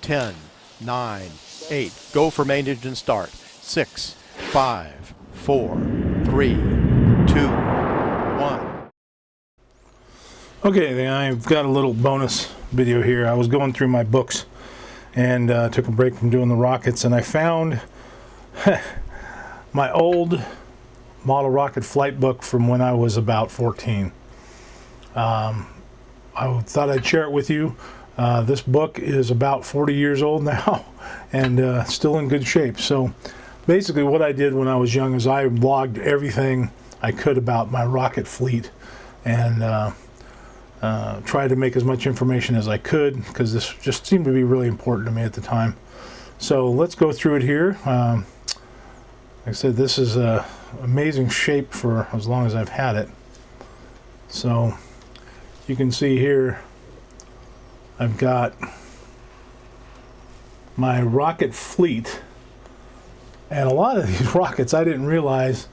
10, 9, 8. Go for main engine start. 6, 5, 4, 3, 2, 1. Okay, then I've got a little bonus video here. I was going through my books and took a break from doing the rockets, and I found my old model rocket flight book from when I was about 14. I thought I'd share it with you. This book is about 40 years old now and still in good shape. So basically what I did when I was young is I logged everything I could about my rocket fleet and tried to make as much information as I could, because this just seemed to be really important to me at the time. So let's go through it here. Like I said, this is an amazing shape for as long as I've had it. So you can see here I've got my rocket fleet, and a lot of these rockets I didn't realize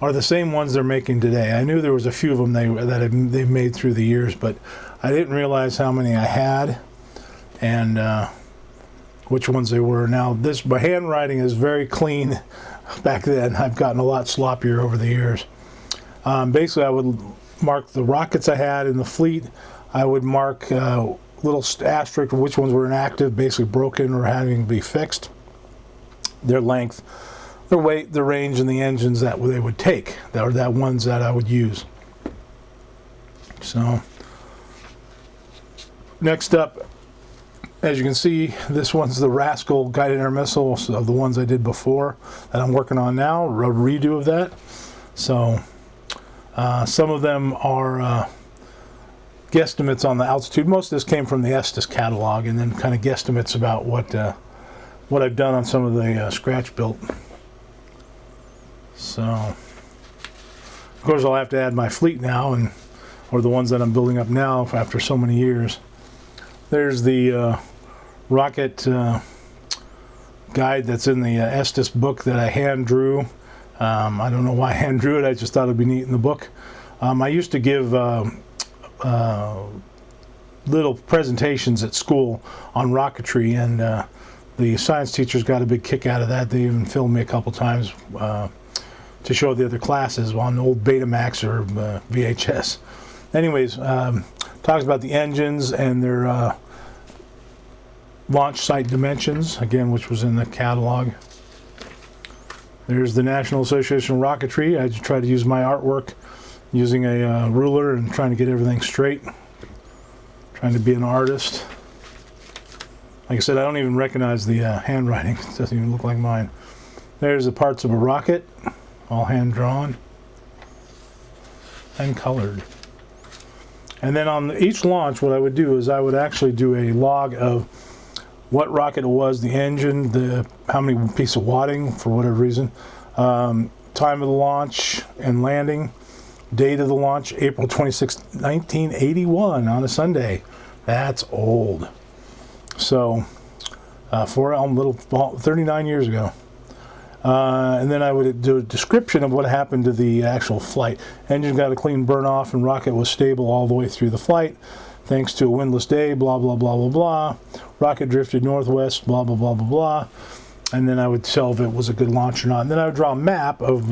are the same ones they're making today. I knew there was a few of them they've made through the years, but I didn't realize how many I had and which ones they were. Now my handwriting is very clean. Back then I've gotten a lot sloppier over the years. Basically I would mark the rockets I had in the fleet. I would mark little asterisk which ones were inactive, basically broken or having to be fixed, their length, their weight, the range, and the engines that they would take, that ones that I would use. So next up, as you can see, this one's the Rascal guided air missile of the ones I did before that I'm working on now, a redo of that. So some of them are guesstimates on the altitude. Most of this came from the Estes catalog, and then kind of guesstimates about what I've done on some of the scratch built. So of course I'll have to add my fleet now, or the ones that I'm building up now after so many years. There's the rocket guide that's in the Estes book that I hand drew. I don't know why I hand drew it, I just thought it'd be neat in the book. I used to give little presentations at school on rocketry, and the science teachers got a big kick out of that. They even filmed me a couple times to show the other classes on old Betamax or VHS. Anyways, talks about the engines and their launch site dimensions, again, which was in the catalog. There's the National Association of Rocketry. I try to use my artwork using a ruler and trying to get everything straight. Trying to be an artist. Like I said, I don't even recognize the handwriting. It doesn't even look like mine. There's the parts of a rocket, all hand drawn and colored. And then on each launch, what I would do is I would actually do a log of what rocket it was, the engine, how many pieces of wadding for whatever reason, time of the launch and landing, date of the launch, April 26, 1981 on a Sunday. That's old. So for a little 39 years ago. And then I would do a description of what happened to the actual flight. Engine got a clean burn off and rocket was stable all the way through the flight thanks to a windless day, blah blah blah blah blah. Rocket drifted northwest, blah blah blah blah blah. And then I would tell if it was a good launch or not. And then I would draw a map of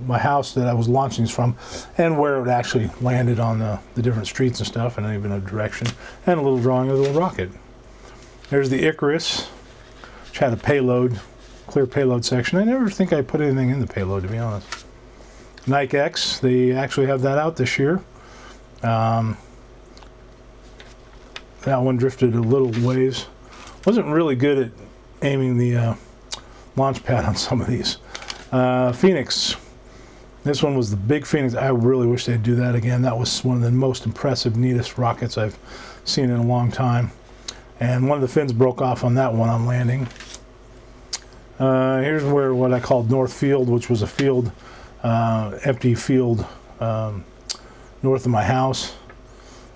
my house that I was launching from and where it actually landed on the different streets and stuff, and even a direction, and a little drawing of the rocket. There's the Icarus, which had a payload, clear payload section. I never think I put anything in the payload, to be honest. Nike X, they actually have that out this year. That one drifted a little ways. Wasn't really good at aiming the launch pad on some of these. Phoenix. This one was the big Phoenix. I really wish they'd do that again. That was one of the most impressive, neatest rockets I've seen in a long time. And one of the fins broke off on that one on landing. Here's where what I called North Field, which was a field, empty field north of my house.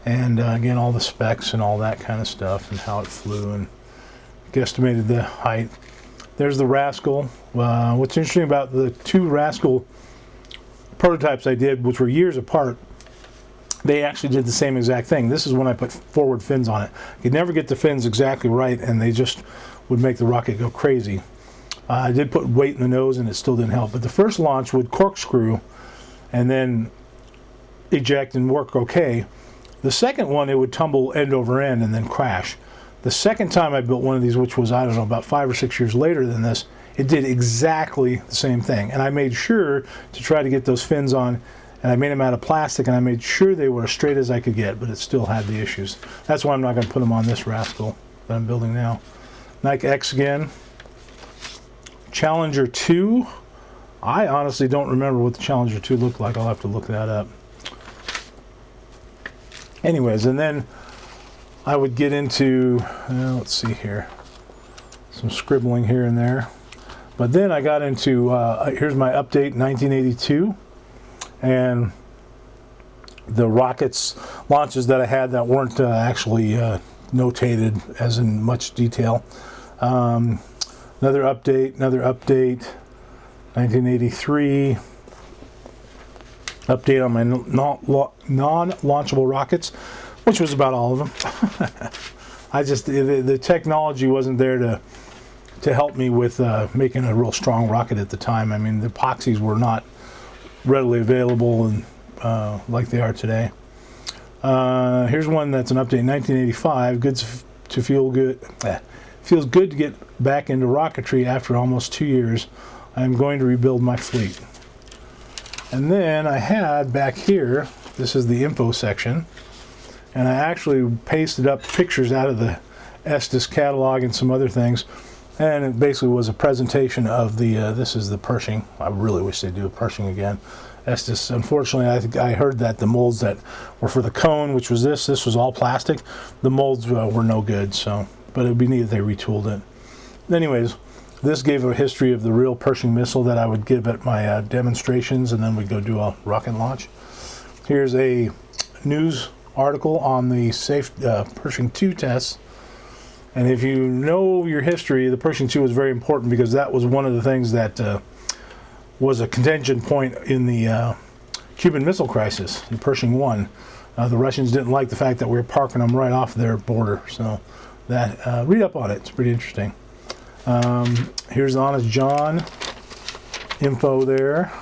And again, all the specs and all that kind of stuff and how it flew and guesstimated the height. There's the Rascal. What's interesting about the two Rascal prototypes I did, which were years apart, they actually did the same exact thing. This is when I put forward fins on it. You could never get the fins exactly right, and they just would make the rocket go crazy. I did put weight in the nose, and it still didn't help. But the first launch would corkscrew and then eject and work okay. The second one, it would tumble end over end and then crash. The second time I built one of these, which was, I don't know, about 5 or 6 years later than this, it did exactly the same thing. And I made sure to try to get those fins on, and I made them out of plastic, and I made sure they were as straight as I could get, but it still had the issues. That's why I'm not going to put them on this rascal that I'm building now. Nike X again. Challenger 2. I honestly don't remember what the Challenger 2 looked like. I'll have to look that up. Anyways, and then I would get into, let's see here, some scribbling here and there. But then I got into, here's my update, 1982. And the rockets launches that I had that weren't actually notated as in much detail. Another update, 1983. Update on my non-launchable rockets, which was about all of them. The technology wasn't there to help me with making a real strong rocket at the time. I mean, the epoxies were not readily available and like they are today. Here's one that's an update, 1985. Good to feel good. Feels good to get back into rocketry after almost 2 years. I'm going to rebuild my fleet. And then I had back here, this is the info section, and I actually pasted up pictures out of the Estes catalog and some other things, and it basically was a presentation of the, this is the Pershing. I really wish they'd do a Pershing again. Estes, unfortunately, I heard that the molds that were for the cone, which was this was all plastic. The molds were no good, so, but it would be neat if they retooled it. Anyways, this gave a history of the real Pershing missile that I would give at my demonstrations, and then we'd go do a rocket launch. Here's a news article on the safe Pershing 2 tests. And if you know your history, the Pershing 2 was very important because that was one of the things that was a contention point in the Cuban Missile Crisis, the Pershing 1. The Russians didn't like the fact that we were parking them right off their border. So that read up on it. It's pretty interesting. Here's Honest John info there.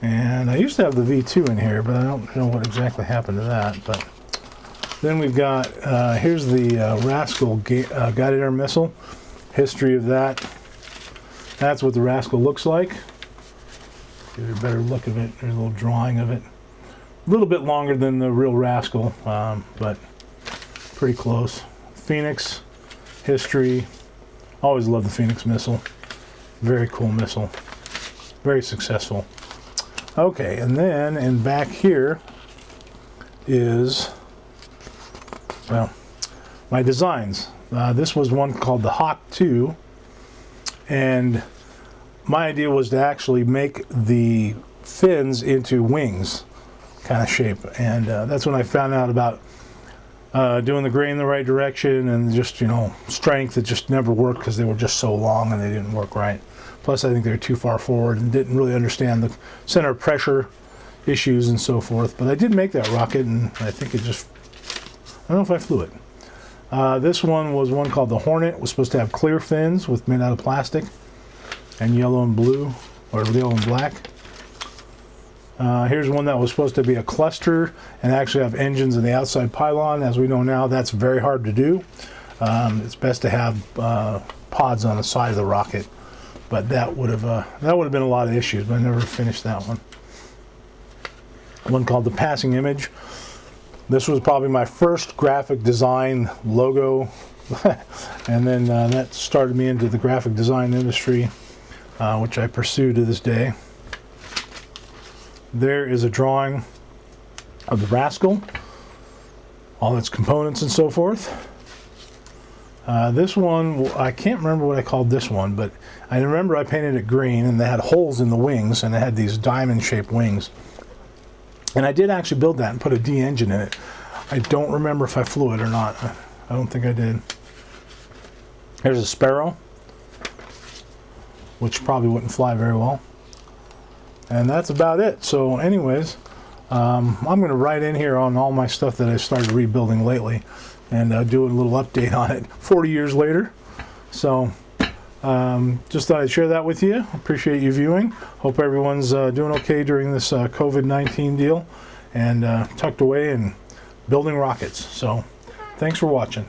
And I used to have the V2 in here, but I don't know what exactly happened to that. But then we've got, here's the Rascal guided air missile. History of that. That's what the Rascal looks like. Get a better look of it. There's a little drawing of it. A little bit longer than the real Rascal, but pretty close. Phoenix, history. Always loved the Phoenix missile. Very cool missile. Very successful. Okay, and then in back here is, well, my designs. This was one called the Hawk 2, and my idea was to actually make the fins into wings kind of shape, and that's when I found out about doing the grain in the right direction and just, you know, strength. It just never worked because they were just so long and they didn't work right. Plus, I think they were too far forward and didn't really understand the center of pressure issues and so forth. But I did make that rocket, and I think it just, I don't know if I flew it. This one was one called the Hornet. It was supposed to have clear fins made out of plastic and yellow and blue, or yellow and black. Here's one that was supposed to be a cluster and actually have engines in the outside pylon. As we know now, that's very hard to do. It's best to have pods on the side of the rocket, but that would have been a lot of issues. But I never finished that one. One called the Passing Image. This was probably my first graphic design logo, and then that started me into the graphic design industry, which I pursue to this day. There is a drawing of the Rascal, all its components and so forth. This one, I can't remember what I called this one, but I remember I painted it green, and they had holes in the wings, and it had these diamond-shaped wings. And I did actually build that and put a D engine in it. I don't remember if I flew it or not. I don't think I did. Here's a Sparrow, which probably wouldn't fly very well. And that's about it. So anyways, I'm going to write in here on all my stuff that I started rebuilding lately and do a little update on it 40 years later. So just thought I'd share that with you. Appreciate you viewing. Hope everyone's doing okay during this COVID-19 deal and tucked away and building rockets. So thanks for watching.